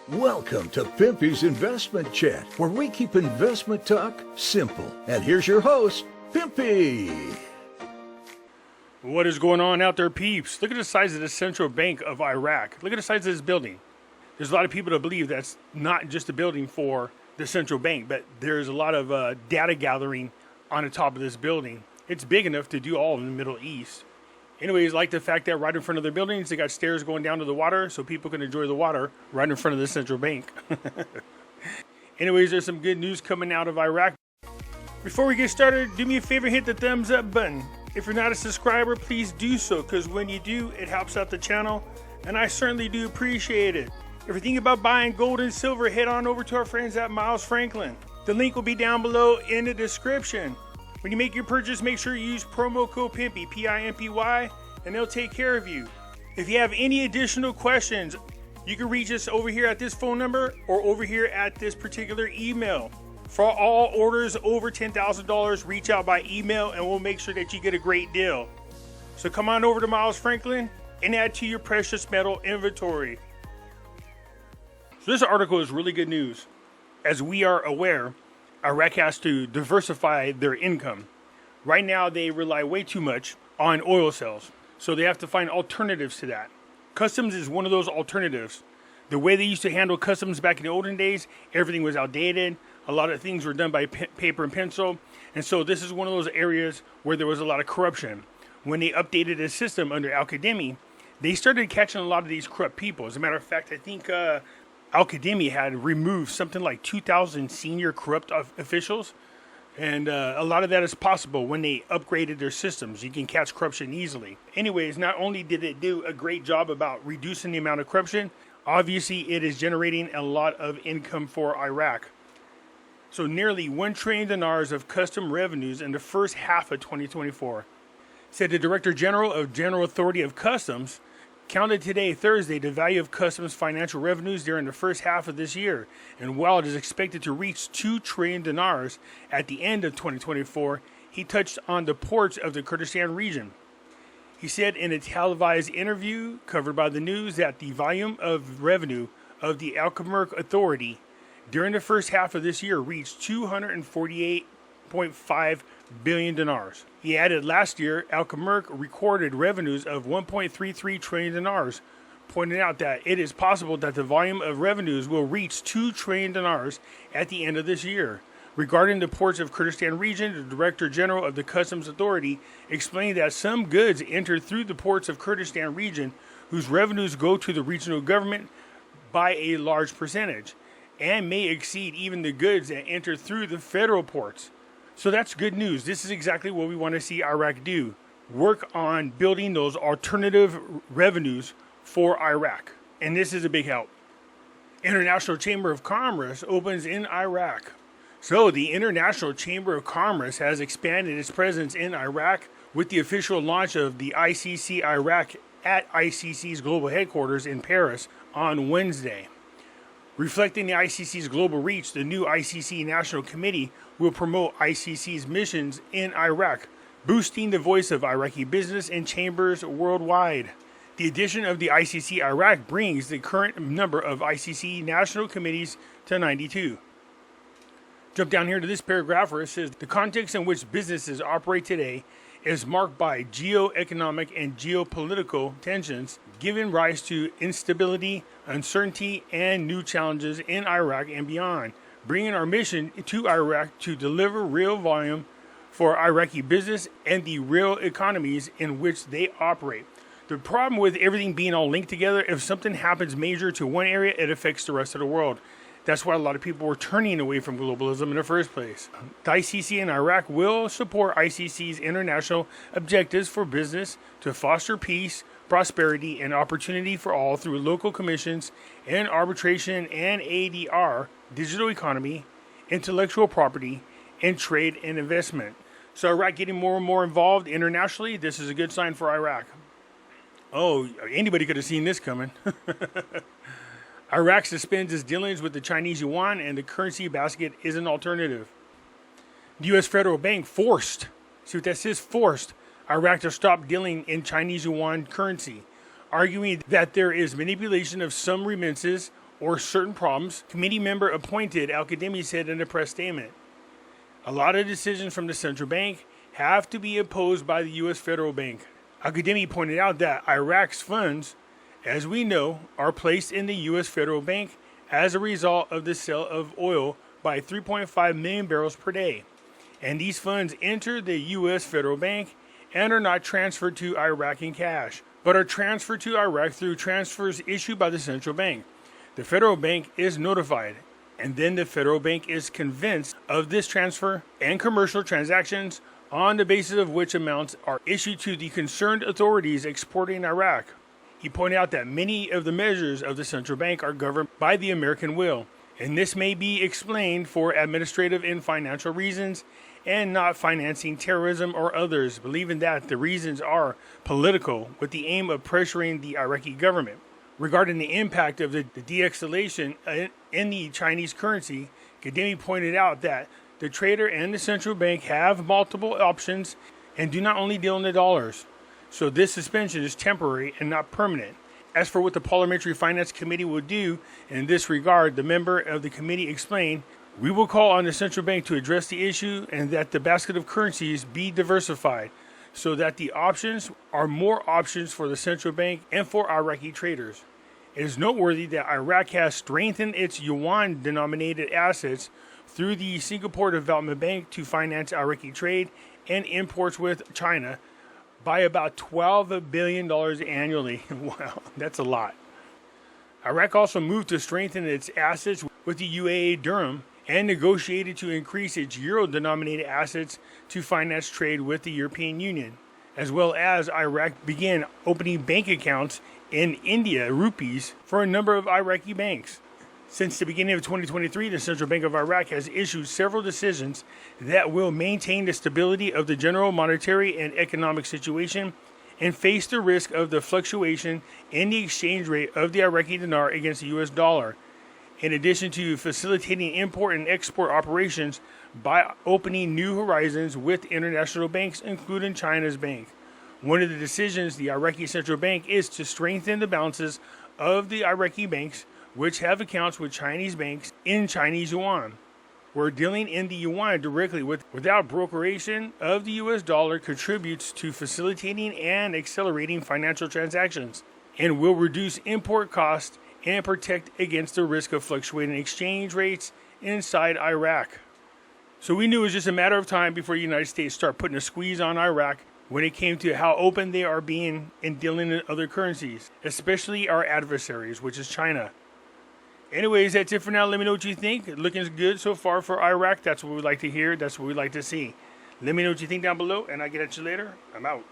Welcome to Pimpy's Investment Chat, where we keep investment talk simple. And here's your host, Pimpy. What is going on out there, peeps? Look at the size of the central bank of Iraq. Look at the size of this building. There's a lot of people that believe that's not just a building for the central bank, but there's a lot of data gathering on the top of this building. It's big enough to do all in the Middle East. Anyways, like the fact that right in front of their buildings, they got stairs going down to the water so people can enjoy the water right in front of the central bank. Anyways, there's some good news coming out of Iraq. Before we get started, do me a favor, hit the thumbs up button. If you're not a subscriber, please do so, because when you do, it helps out the channel, and I certainly do appreciate it. If you're thinking about buying gold and silver, head on over to our friends at Miles Franklin. The link will be down below in the description. When you make your purchase, make sure you use promo code Pimpy, P-I-M-P-Y, and they'll take care of you. If you have any additional questions, you can reach us over here at this phone number or over here at this particular email. For all orders over $10,000, reach out by email and we'll make sure that you get a great deal. So come on over to Miles Franklin and add to your precious metal inventory. So this article is really good news. As we are aware, Iraq has to diversify their income. Right now, they rely way too much on oil sales, so they have to find alternatives to that. Customs is one of those alternatives. The way they used to handle customs back in the olden days, everything was outdated. A lot of things were done by paper and pencil, and so this is one of those areas where there was a lot of corruption. When they updated the system under Al-Qademi, they started catching a lot of these corrupt people. As a matter of fact, I think Al-Qademi had removed something like 2,000 senior corrupt officials, and a lot of that is possible when they upgraded their systems. You can catch corruption easily. Anyways, not only did it do a great job about reducing the amount of corruption, obviously it is generating a lot of income for Iraq. So nearly $1 trillion of custom revenues in the first half of 2024, said the Director General of General Authority of Customs. Counted today, Thursday, the value of customs financial revenues during the first half of this year, and while it is expected to reach $2 trillion at the end of 2024, he touched on the ports of the Kurdistan region. He said in a televised interview covered by the news that the volume of revenue of the Al-Qamar Authority during the first half of this year reached $248.5 billion. He added last year, Al-Qamar recorded revenues of $1.33 trillion, pointing out that it is possible that the volume of revenues will reach $2 trillion at the end of this year. Regarding the ports of Kurdistan region, the Director General of the Customs Authority explained that some goods enter through the ports of Kurdistan region whose revenues go to the regional government by a large percentage, and may exceed even the goods that enter through the federal ports. So that's good news. This is exactly what we want to see Iraq do. Work on building those alternative revenues for Iraq. And this is a big help. International Chamber of Commerce opens in Iraq. So the International Chamber of Commerce has expanded its presence in Iraq with the official launch of the ICC Iraq at ICC's global headquarters in Paris on Wednesday. Reflecting the ICC's global reach, the new ICC National Committee will promote ICC's missions in Iraq, boosting the voice of Iraqi business and chambers worldwide. The addition of the ICC Iraq brings the current number of ICC national committees to 92. Jump down here to this paragraph where it says, the context in which businesses operate today is marked by geoeconomic and geopolitical tensions, giving rise to instability, uncertainty, and new challenges in Iraq and beyond, bringing our mission to Iraq to deliver real volume for Iraqi business and the real economies in which they operate. The problem with everything being all linked together, if something happens major to one area, it affects the rest of the world. That's why a lot of people were turning away from globalism in the first place. The ICC in Iraq will support ICC's international objectives for business to foster peace, prosperity, and opportunity for all through local commissions and arbitration and ADR, digital economy, intellectual property, and trade and investment. So Iraq getting more and more involved internationally. This is a good sign for Iraq. Oh, anybody could have seen this coming. Iraq suspends its dealings with the Chinese yuan, and the currency basket is an alternative. The U.S. federal bank forced See what that says? Forced Iraq to stop dealing in Chinese yuan currency, arguing that there is manipulation of some remittances or certain problems. Committee member appointed Al-Kadhimi said in a press statement. A lot of decisions from the central bank have to be opposed by the U.S. federal bank. Al-Kadhimi pointed out that Iraq's funds, as we know, are placed in the U.S. federal bank as a result of the sale of oil by 3.5 million barrels per day. And these funds enter the U.S. federal bank and are not transferred to Iraq in cash, but are transferred to Iraq through transfers issued by the central bank. The federal bank is notified, and then the federal bank is convinced of this transfer and commercial transactions on the basis of which amounts are issued to the concerned authorities exporting Iraq. He pointed out that many of the measures of the central bank are governed by the American will, and this may be explained for administrative and financial reasons and not financing terrorism or others, believing that the reasons are political with the aim of pressuring the Iraqi government. Regarding the impact of the de-escalation in the Chinese currency, Kadhimi pointed out that the trader and the central bank have multiple options and do not only deal in the dollars. So this suspension is temporary and not permanent. As for what the Parliamentary Finance Committee will do in this regard, the member of the committee explained, "We will call on the central bank to address the issue and that the basket of currencies be diversified so that the options are more options for the central bank and for Iraqi traders. It is noteworthy that Iraq has strengthened its yuan-denominated assets through the Singapore Development Bank to finance Iraqi trade and imports with China by about $12 billion annually." Wow, that's a lot. Iraq also moved to strengthen its assets with the UAE dirham and negotiated to increase its euro-denominated assets to finance trade with the European Union, as well as Iraq began opening bank accounts in India rupees for a number of Iraqi banks. Since the beginning of 2023, the Central Bank of Iraq has issued several decisions that will maintain the stability of the general monetary and economic situation and face the risk of the fluctuation in the exchange rate of the Iraqi dinar against the US dollar, in addition to facilitating import and export operations by opening new horizons with international banks, including China's bank. One of the decisions the Iraqi Central Bank is to strengthen the balances of the Iraqi banks, which have accounts with Chinese banks in Chinese yuan. Where dealing in the yuan directly without brokeration of the US dollar contributes to facilitating and accelerating financial transactions and will reduce import costs and protect against the risk of fluctuating exchange rates inside Iraq. So we knew it was just a matter of time before the United States start putting a squeeze on Iraq when it came to how open they are being in dealing in other currencies, especially our adversaries, which is China. Anyways, that's it for now. Let me know what you think. Looking good so far for Iraq. That's what we'd like to hear. That's what we'd like to see. Let me know what you think down below, and I'll get at you later. I'm out.